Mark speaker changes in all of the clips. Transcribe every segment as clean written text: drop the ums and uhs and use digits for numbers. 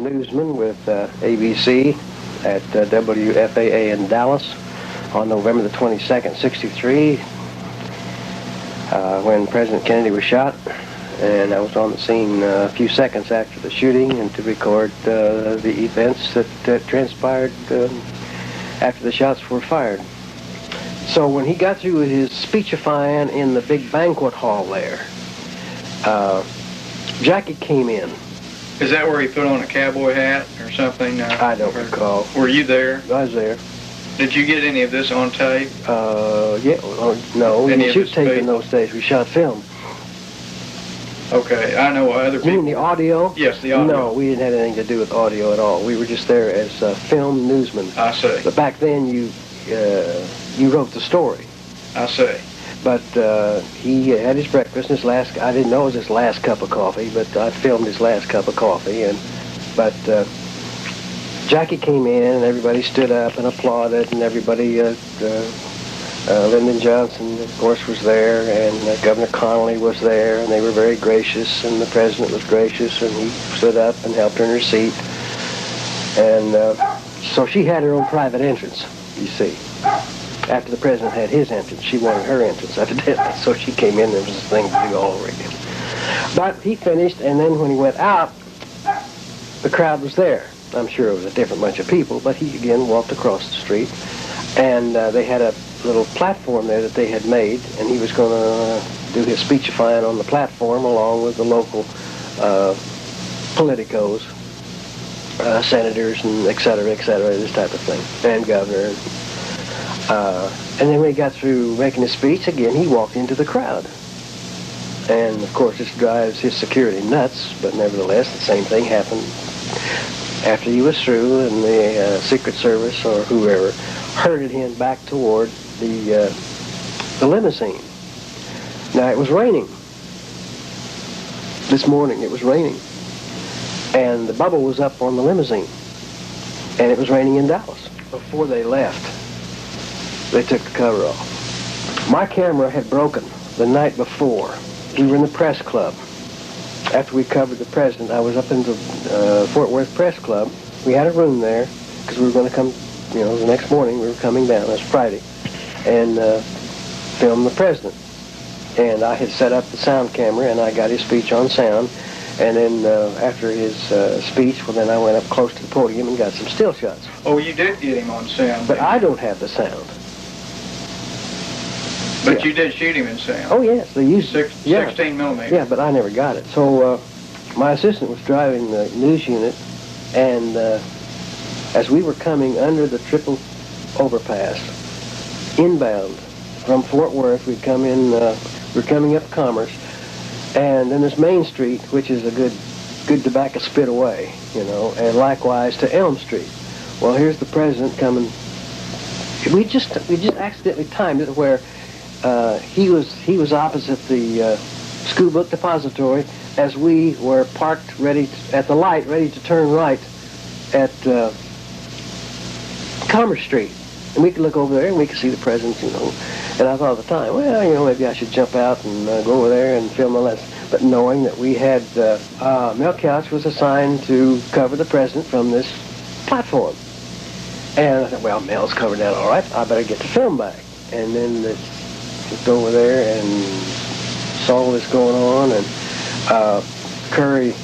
Speaker 1: Newsman with ABC at WFAA in Dallas on November the 22nd, 63, when President Kennedy was shot. And I was on the scene a few seconds after the shooting and to record the events that transpired after the shots were fired. So when he got through his speechifying in the big banquet hall there, Jackie came in.
Speaker 2: Is that where he put on a cowboy hat or something?
Speaker 1: I don't recall.
Speaker 2: Were you there?
Speaker 1: I was there.
Speaker 2: Did you get any of this on tape?
Speaker 1: Yeah, no, we didn't shoot tape in those days. We shot film.
Speaker 2: Okay, I know other people...
Speaker 1: You mean the audio?
Speaker 2: Yes, the audio.
Speaker 1: No, we didn't have anything to do with audio at all. We were just there as film newsmen.
Speaker 2: I see.
Speaker 1: But back then, you wrote the story.
Speaker 2: I see.
Speaker 1: But he had his breakfast, and I didn't know it was his last cup of coffee, but I filmed his last cup of coffee. But Jackie came in, and everybody stood up and applauded, and everybody, Lyndon Johnson, of course, was there, and Governor Connolly was there, and they were very gracious, and the president was gracious, and he stood up and helped her in her seat. And so she had her own private entrance, you see. After the president had his entrance, she wanted her entrance, evidently, so she came in. There was this thing to do all over again. But he finished, and then when he went out, the crowd was there. I'm sure it was a different bunch of people, but he again walked across the street, and they had a little platform there that they had made, and he was going to do his speechifying on the platform along with the local politicos, senators, and et cetera, this type of thing, and governor. And then when he got through making his speech, again, he walked into the crowd. And, of course, this drives his security nuts, but nevertheless, the same thing happened after he was through, and the Secret Service or whoever herded him back toward the limousine. Now, it was raining. This morning, it was raining. And the bubble was up on the limousine. And it was raining in Dallas. Before they left, they took the cover off. My camera had broken the night before. We were in the press club. After we covered the president, I was up in the Fort Worth Press Club. We had a room there because we were going to come, the next morning we were coming down. It was Friday. And film the president. And I had set up the sound camera, and I got his speech on sound. And then after his speech, well, then I went up close to the podium and got some still shots.
Speaker 2: Oh, you did get him on sound.
Speaker 1: But I don't have the sound.
Speaker 2: But you did shoot him in sound.
Speaker 1: Oh, yes. They used
Speaker 2: 16 millimeter.
Speaker 1: Yeah, but I never got it. So my assistant was driving the news unit, and as we were coming under the triple overpass, inbound from Fort Worth, we'd come in, we're coming up Commerce, and then there's Main Street, which is a good tobacco spit away, and likewise to Elm Street. Well, here's the president coming. We just accidentally timed it where he was opposite the school book depository as we were parked at the light, ready to turn right at Commerce Street. And we could look over there and we could see the president, And I thought at the time, well, maybe I should jump out and go over there and film the lesson. But knowing that we had, Mel Couch was assigned to cover the president from this platform. And I thought, well, Mel's covered that all right. I better get the film back. And then just over there and saw this going on. And Curry's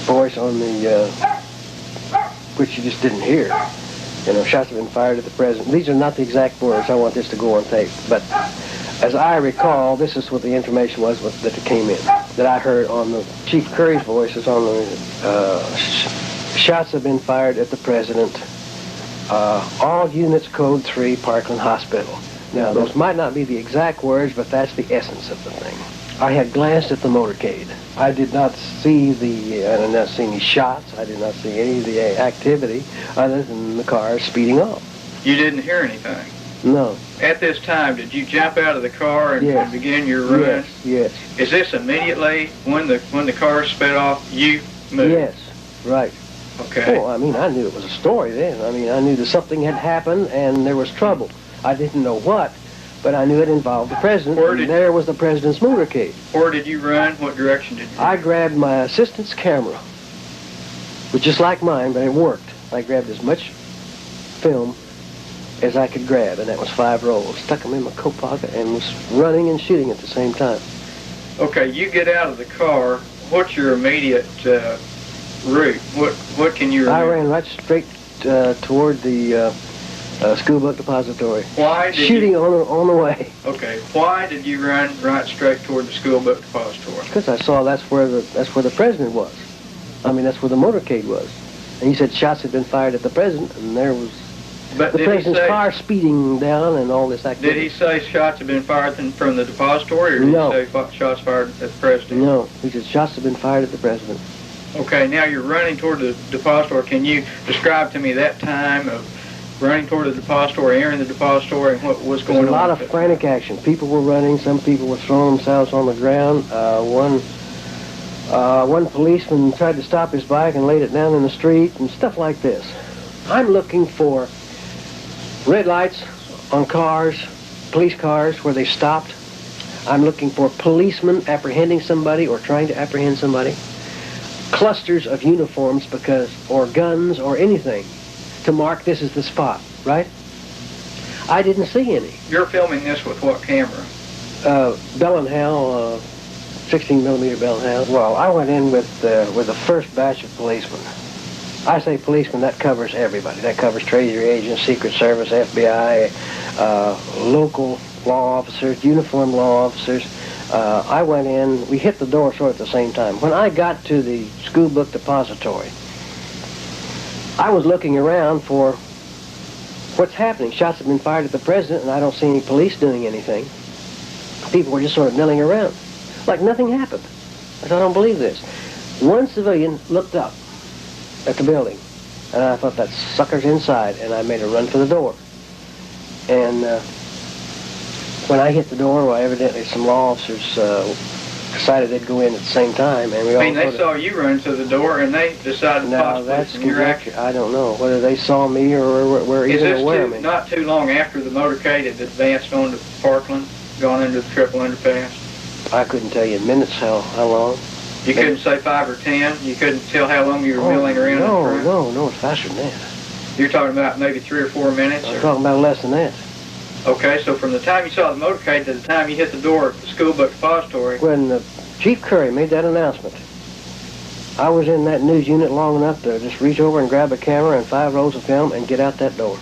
Speaker 1: voice on the, which you just didn't hear. Shots have been fired at the president. These are not the exact words. I want this to go on tape. But as I recall, this is what the information was that it came in. That I heard on the Chief Curry's voice is on the shots have been fired at the president. All units code 3, Parkland Hospital. Now, those might not be the exact words, but that's the essence of the thing. I had glanced at the motorcade. I did not see I did not see any shots. I did not see any of the activity other than the car speeding off.
Speaker 2: You didn't hear anything?
Speaker 1: No.
Speaker 2: At this time, did you jump out of the car and begin your run?
Speaker 1: Yes.
Speaker 2: Is this immediately when the car sped off, you moved?
Speaker 1: Yes, right.
Speaker 2: Okay.
Speaker 1: Oh, I knew it was a story then. I knew that something had happened and there was trouble. I didn't know what, but I knew it involved the president, and there was the president's motorcade.
Speaker 2: Where did you run? What direction did you run?
Speaker 1: I grabbed my assistant's camera was just like mine, but it worked. I grabbed as much film as I could grab, and that was 5 rolls. Stuck them in my coat pocket and was running and shooting at the same time.
Speaker 2: Okay, you get out of the car. What's your immediate route? What can you remember?
Speaker 1: I ran right straight toward the school book depository.
Speaker 2: Why did
Speaker 1: shooting
Speaker 2: you,
Speaker 1: on the way?
Speaker 2: Okay, why did you run right straight toward the school book depository?
Speaker 1: Because I saw that's where the president was. I mean, that's where the motorcade was. And he said shots had been fired at the president, and there was the president's car speeding down and all this activity.
Speaker 2: Did he say shots had been fired from the depository, or did
Speaker 1: No.
Speaker 2: he say shots fired at the president?
Speaker 1: No, he said shots had been fired at the president.
Speaker 2: Okay, now you're running toward the depository. Can you describe to me that time of running toward the depository, entering the depository, and what was going on?
Speaker 1: There was a lot of frantic action. People were running. Some people were throwing themselves on the ground. One policeman tried to stop his bike and laid it down in the street and stuff like this. I'm looking for red lights on cars, police cars where they stopped. I'm looking for policemen apprehending somebody or trying to apprehend somebody. Clusters of uniforms or guns or anything to mark this is the spot, right? I didn't see any.
Speaker 2: You're filming this with what camera?
Speaker 1: Bell & Howell, 16mm Bell & Howell. Well, I went in with the first batch of policemen. I say policemen, that covers everybody. That covers Treasury agents, Secret Service, FBI, local law officers, uniformed law officers. I went in, we hit the door sort of at the same time. When I got to the school book depository, I was looking around for what's happening. Shots have been fired at the president, and I don't see any police doing anything. People were just sort of milling around, like nothing happened. I said, I don't believe this. One civilian looked up at the building, and I thought, that sucker's inside, and I made a run for the door. And when I hit the door, well, evidently some law officers decided they'd go in at the same time, and we all.
Speaker 2: I mean, they saw you run to the door, and they decided
Speaker 1: that's
Speaker 2: possibly your action.
Speaker 1: I don't know whether they saw me or were even aware of me.
Speaker 2: Is this not too long after the motorcade had advanced on to Parkland, gone into the triple underpass?
Speaker 1: I couldn't tell you in minutes how long.
Speaker 2: You couldn't say 5 or 10? You couldn't tell how long you were milling around?
Speaker 1: No, it's faster than that.
Speaker 2: You're talking about maybe 3 or 4 minutes?
Speaker 1: I'm talking about less than that.
Speaker 2: Okay, so from the time you saw the motorcade to the time you hit the door at the school book depository.
Speaker 1: When Chief Curry made that announcement, I was in that news unit long enough to just reach over and grab a camera and 5 rolls of film and get out that door.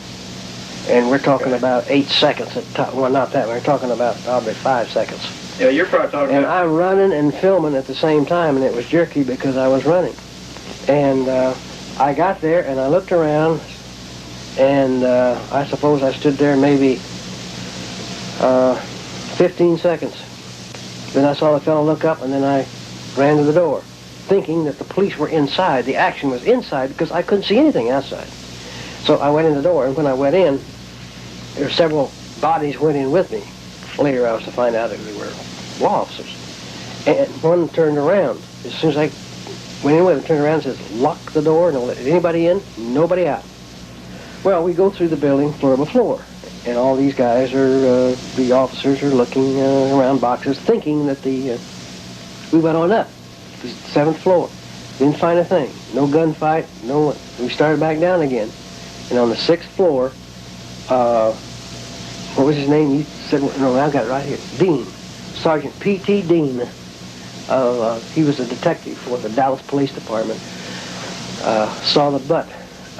Speaker 1: And we're talking about 8 seconds at top. Well, not that. We're talking about probably 5 seconds.
Speaker 2: Yeah, you're probably talking
Speaker 1: and
Speaker 2: about...
Speaker 1: I'm running and filming at the same time, and it was jerky because I was running. And I got there, and I looked around, and I suppose I stood there maybe 15 seconds. Then I saw the fellow look up, and then I ran to the door, thinking that the police were inside. The action was inside because I couldn't see anything outside. So I went in the door, and when I went in, there were several bodies went in with me. Later I was to find out that they were law officers. And one turned around. As soon as I went in with him, turned around and says, lock the door, don't let anybody in, nobody out. Well, we go through the building floor by floor. And all these guys are, the officers are looking around boxes, thinking that we went on up to the 7th floor. Didn't find a thing. No gunfight, no one. We started back down again. And on the 6th floor, what was his name? You said, no, I got it right here. Dean. Sergeant P.T. Dean. He was a detective for the Dallas Police Department. Saw the butt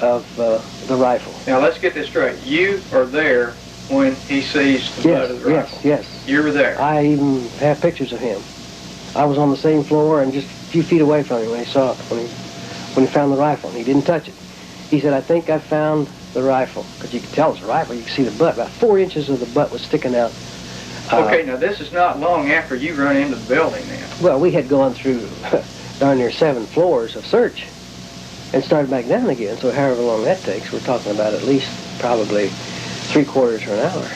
Speaker 1: of the rifle.
Speaker 2: Now, let's get this straight. You are there when he sees the butt of the rifle.
Speaker 1: Yes.
Speaker 2: You were there.
Speaker 1: I even have pictures of him. I was on the same floor and just a few feet away from him when he saw it, when he found the rifle, and he didn't touch it. He said, I think I found the rifle. Because you could tell it's a rifle, you could see the butt. About 4 inches of the butt was sticking out.
Speaker 2: Okay, now this is not long after you run into the building then.
Speaker 1: Well, we had gone through darn near 7 floors of search and started back down again, so however long that takes, we're talking about at least probably 3/4 to an hour.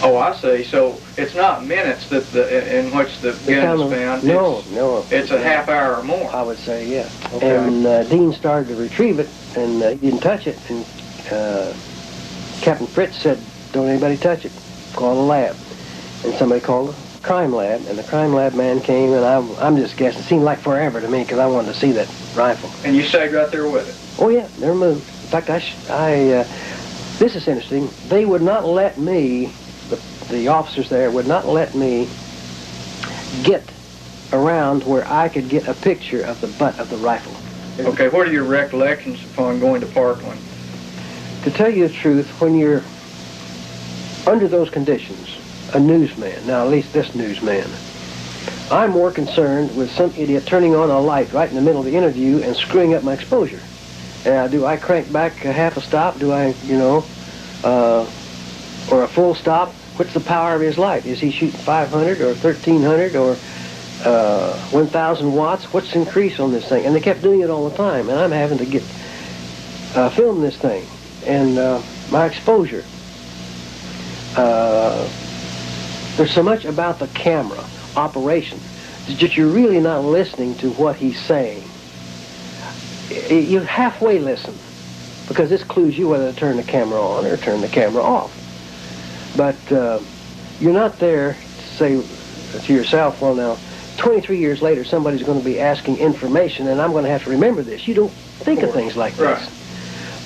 Speaker 2: Oh, I see. So it's not minutes that in which the gun is found.
Speaker 1: No.
Speaker 2: It's a half hour or more.
Speaker 1: I would say, yeah.
Speaker 2: Okay.
Speaker 1: And Dean started to retrieve it, and he didn't touch it. And Captain Fritz said, don't anybody touch it. Call the lab. And somebody called crime lab, and the crime lab man came, and I'm just guessing. It seemed like forever to me because I wanted to see that rifle.
Speaker 2: And you stayed right there with it?
Speaker 1: Oh yeah, never moved. In fact, this is interesting. They would not let me, the officers there would not let me get around where I could get a picture of the butt of the rifle.
Speaker 2: Okay, what are your recollections upon going to Parkland?
Speaker 1: To tell you the truth, when you're under those conditions, a newsman, now at least this newsman, I'm more concerned with some idiot turning on a light right in the middle of the interview and screwing up my exposure. Do I crank back a half a stop? Do I, or a full stop? What's the power of his light? Is he shooting 500 or 1300 or 1,000 watts? What's the increase on this thing? And they kept doing it all the time, and I'm having to film this thing. And my exposure. There's so much about the camera operation that you're really not listening to what he's saying. You halfway listen, because this clues you whether to turn the camera on or turn the camera off. But you're not there to say to yourself, well now, 23 years later somebody's going to be asking information and I'm going to have to remember this. You don't think of things like this.
Speaker 2: Right.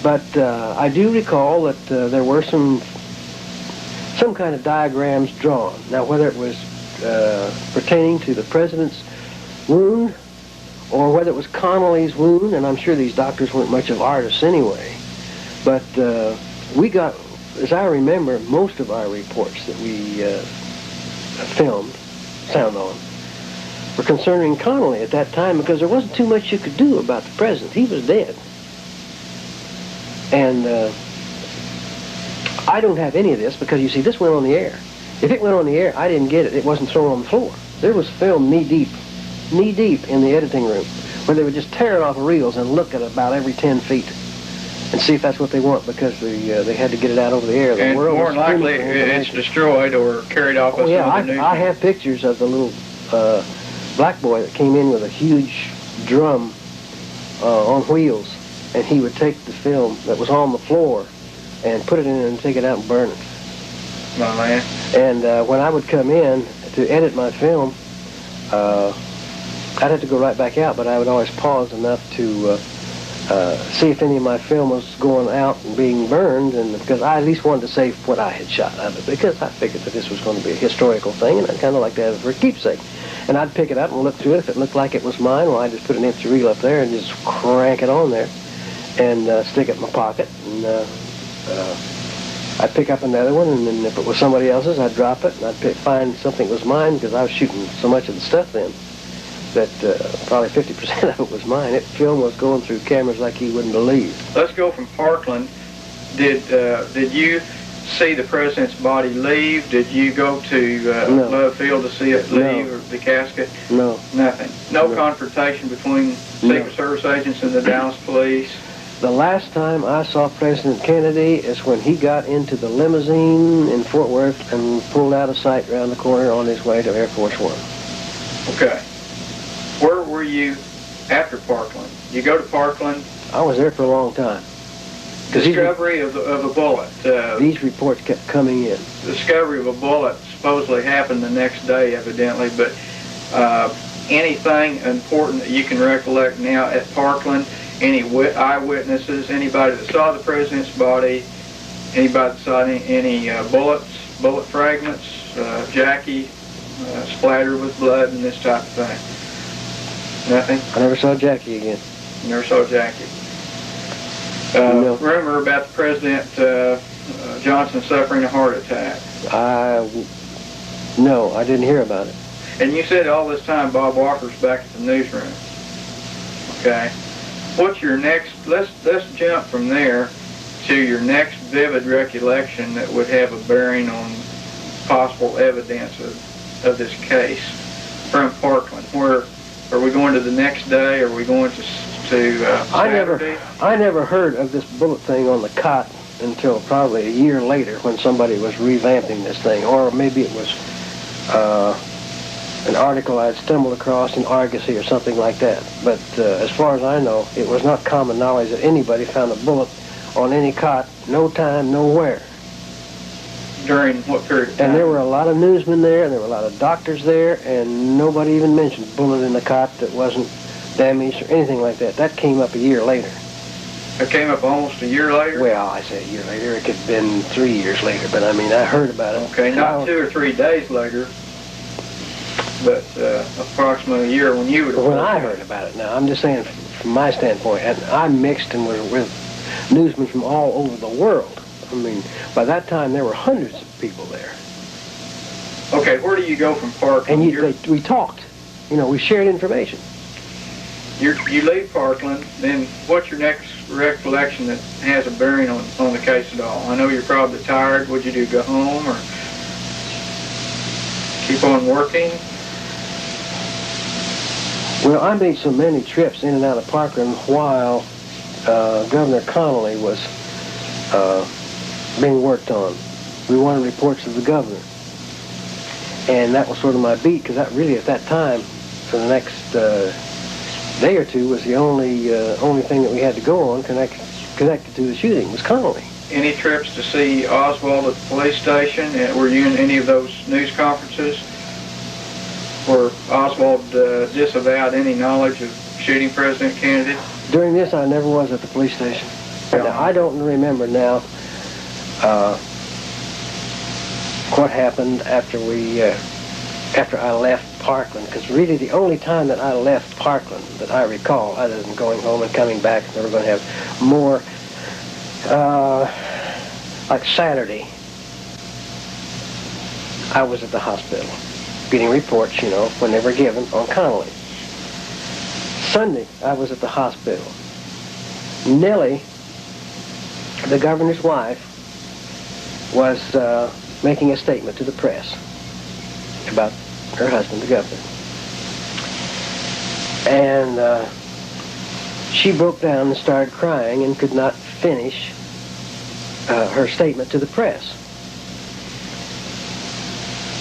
Speaker 1: But I do recall that there were some kind of diagrams drawn. Now whether it was pertaining to the president's wound or whether it was Connolly's wound, and I'm sure these doctors weren't much of artists anyway, but we got, as I remember, most of our reports that we filmed, sound on, were concerning Connolly at that time because there wasn't too much you could do about the president. He was dead. And I don't have any of this because, you see, this went on the air. If it went on the air, I didn't get it. It wasn't thrown on the floor. There was film knee-deep in the editing room where they would just tear it off of reels and look at about every 10 feet and see if that's what they want because they had to get it out over the air.
Speaker 2: And more than likely, it's destroyed or carried off by some other newsman.
Speaker 1: I have pictures of the little black boy that came in with a huge drum on wheels, and he would take the film that was on the floor and put it in and take it out and burn it.
Speaker 2: My man.
Speaker 1: And when I would come in to edit my film, I'd have to go right back out, but I would always pause enough to see if any of my film was going out and being burned, and because I at least wanted to save what I had shot of it, because I figured that this was going to be a historical thing, and I'd kind of like to have it for a keepsake. And I'd pick it up and look through it. If it looked like it was mine, well, I'd just put an empty reel up there and just crank it on there and stick it in my pocket. And I'd pick up another one, and then if it was somebody else's, I'd drop it, and I'd find something that was mine, because I was shooting so much of the stuff then that probably 50% of it was mine. Film was going through cameras like you wouldn't believe.
Speaker 2: Let's go from Parkland. Did you see the president's body leave? Did you go to
Speaker 1: No.
Speaker 2: Love Field to see it leave,
Speaker 1: No.
Speaker 2: or the casket?
Speaker 1: No.
Speaker 2: Nothing. No
Speaker 1: No.
Speaker 2: confrontation between Secret Service agents and the Dallas police?
Speaker 1: The last time I saw President Kennedy is when he got into the limousine in Fort Worth and pulled out of sight around the corner on his way to Air Force One.
Speaker 2: Okay. Where were you after Parkland? You go to Parkland.
Speaker 1: I was there for a long time.
Speaker 2: Discovery of a bullet.
Speaker 1: These reports kept coming in.
Speaker 2: Discovery of a bullet supposedly happened the next day, evidently, but anything important that you can recollect now at Parkland? Any eyewitnesses? Anybody that saw the president's body? Anybody that saw any bullets, bullet fragments, Jackie splattered with blood and this type of thing? Nothing?
Speaker 1: I never saw Jackie again.
Speaker 2: Never saw Jackie.
Speaker 1: No.
Speaker 2: Rumor about the President Johnson suffering a heart attack.
Speaker 1: No, I didn't hear about it.
Speaker 2: And you said all this time Bob Walker's back at the newsroom. Okay. What's your next, let's jump from there to your next vivid recollection that would have a bearing on possible evidence of this case from Parkland. Where are we going to the next day? Are we going to Saturday?
Speaker 1: I never heard of this bullet thing on the cot until probably a year later when somebody was revamping this thing, or maybe it was an article I'd stumbled across in Argosy or something like that. But as far as I know, it was not common knowledge that anybody found a bullet on any cot, no time, nowhere.
Speaker 2: during what period of time?
Speaker 1: And there were a lot of newsmen there, and there were a lot of doctors there, and nobody even mentioned bullet in the cot that wasn't damaged or anything like that. That came up a year later.
Speaker 2: It came up almost a year later?
Speaker 1: Well, I say a year later. It could have been 3 years later, but I mean, I heard about it.
Speaker 2: Okay, not 2 or 3 days later, but approximately a year when you would have
Speaker 1: when I heard about it. Now, I'm just saying from my standpoint, and I mixed and was with newsmen from all over the world. I mean, by that time, there were hundreds of people there.
Speaker 2: Okay, where do you go from Parkland?
Speaker 1: And we talked. You know, we shared information.
Speaker 2: You leave Parkland, then what's your next recollection that has a bearing on the case at all? I know you're probably tired. What'd you do, go home or keep on working?
Speaker 1: Well, I made so many trips in and out of Parkland while Governor Connolly was being worked on. We wanted reports of the governor. And that was sort of my beat, because that really, at that time, for the next day or two, was the only thing that we had to go on connected to the shooting, was Connolly.
Speaker 2: Any trips to see Oswald at the police station? Were you in any of those news conferences where Oswald disavowed any knowledge of shooting President Kennedy?
Speaker 1: During this, I never was at the police station. Now, I don't remember now what happened after I left Parkland, because really the only time that I left Parkland that I recall, other than going home and coming back, and we're going to have more, like Saturday, I was at the hospital getting reports, you know, when they were given on Connolly. Sunday, I was at the hospital. Nellie, the governor's wife, was making a statement to the press about her husband, the governor. And she broke down and started crying and could not finish her statement to the press.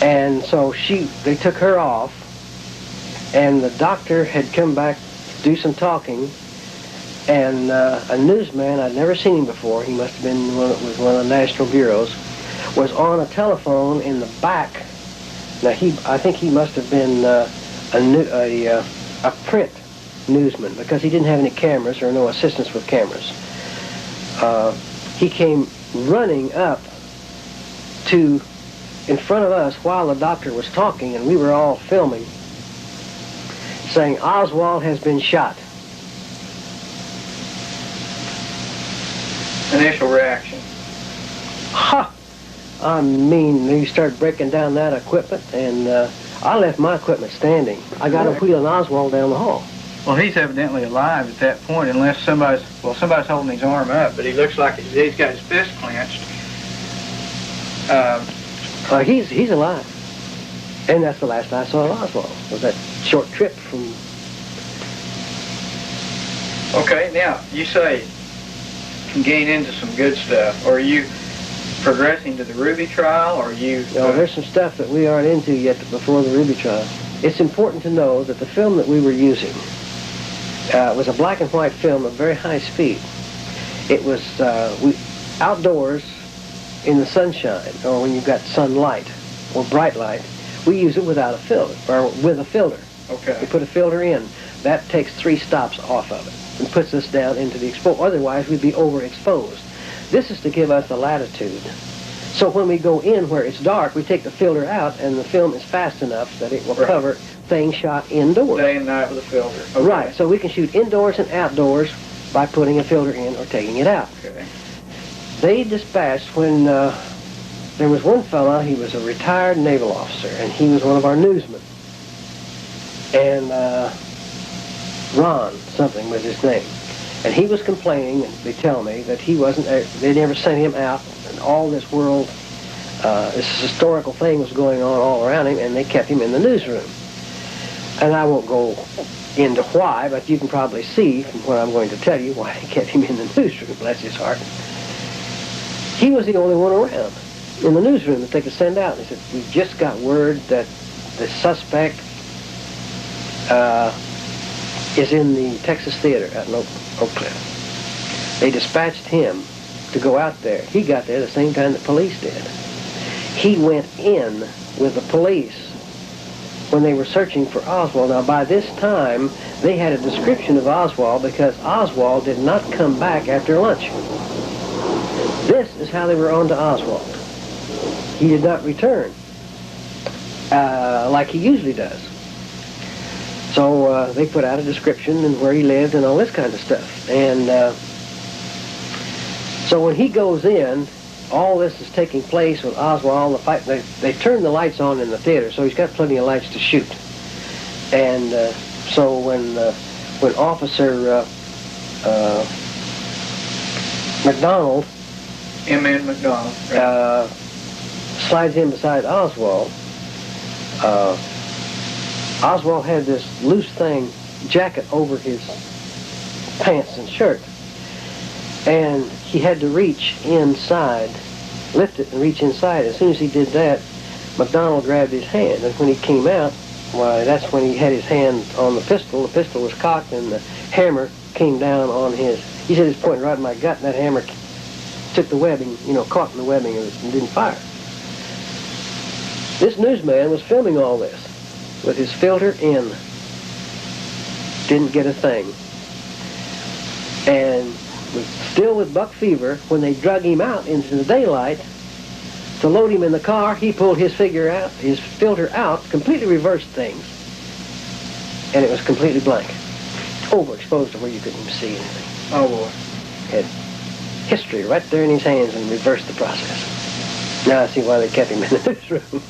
Speaker 1: And so they took her off, and the doctor had come back to do some talking, and a newsman, I'd never seen him before, he must have been with one of the national bureaus, was on a telephone in the back. Now, I think he must have been a print newsman, because he didn't have any cameras or no assistance with cameras. He came running up in front of us while the doctor was talking, and we were all filming, saying, "Oswald has been shot."
Speaker 2: Initial reaction?
Speaker 1: Ha! I mean, they started breaking down that equipment, and I left my equipment standing. I got him wheeling Oswald down the hall.
Speaker 2: Well, he's evidently alive at that point, unless somebody's holding his arm up, but he looks like he's got his fist clenched.
Speaker 1: He's alive. And that's the last I saw of Oswald, was that short trip from...
Speaker 2: Okay, now, you say can gain into some good stuff. Are you progressing to the Ruby trial, or are you...
Speaker 1: No, there's some stuff that we aren't into yet before the Ruby trial. It's important to know that the film that we were using was a black and white film of very high speed. It was outdoors in the sunshine, or when you've got sunlight or bright light. We use it without a filter, or with a filter.
Speaker 2: Okay.
Speaker 1: We put a filter in. That takes 3 stops off of it and puts us down into the exposure. Otherwise, we'd be overexposed. This is to give us the latitude. So when we go in where it's dark, we take the filter out, and the film is fast enough that it will cover things shot indoors.
Speaker 2: Day and night with a filter. Okay.
Speaker 1: Right, so we can shoot indoors and outdoors by putting a filter in or taking it out.
Speaker 2: Okay.
Speaker 1: They dispatched when there was one fella, he was a retired naval officer, and he was one of our newsmen. And Ron something was his name. And he was complaining, and they tell me, that he wasn't, they never sent him out, and all this world, this historical thing was going on all around him, and they kept him in the newsroom. And I won't go into why, but you can probably see from what I'm going to tell you why they kept him in the newsroom, bless his heart. He was the only one around in the newsroom that they could send out. They said, "We just got word that the suspect is in the Texas Theater out in Oak Cliff." They dispatched him to go out there. He got there the same time the police did. he went in with the police when they were searching for Oswald. Now, by this time, they had a description of Oswald because Oswald did not come back after lunch. This is how they were on to Oswald. He did not return like he usually does. So they put out a description and where he lived and all this kind of stuff. And so when he goes in, all this is taking place with Oswald. The fight. They turn the lights on in the theater, so he's got plenty of lights to shoot. And so when Officer McDonald,
Speaker 2: M.N. McDonald, right.
Speaker 1: Slides in beside Oswald, Oswald had this loose thing, jacket over his pants and shirt. And he had to reach inside, lift it and reach inside. As soon as he did that, McDonald grabbed his hand. And when he came out, why, that's when he had his hand on the pistol. The pistol was cocked and the hammer came down on his, he said it's pointing right in my gut, and that hammer took the webbing, caught in the webbing and didn't fire. This newsman was filming all this with his filter in. Didn't get a thing. And was still with buck fever. When they drug him out into the daylight to load him in the car, he pulled his filter out, completely reversed things, and it was completely blank, overexposed to where you couldn't even see anything.
Speaker 2: Oh boy.
Speaker 1: Had history right there in his hands and reversed the process. Now I see why they kept him in the newsroom.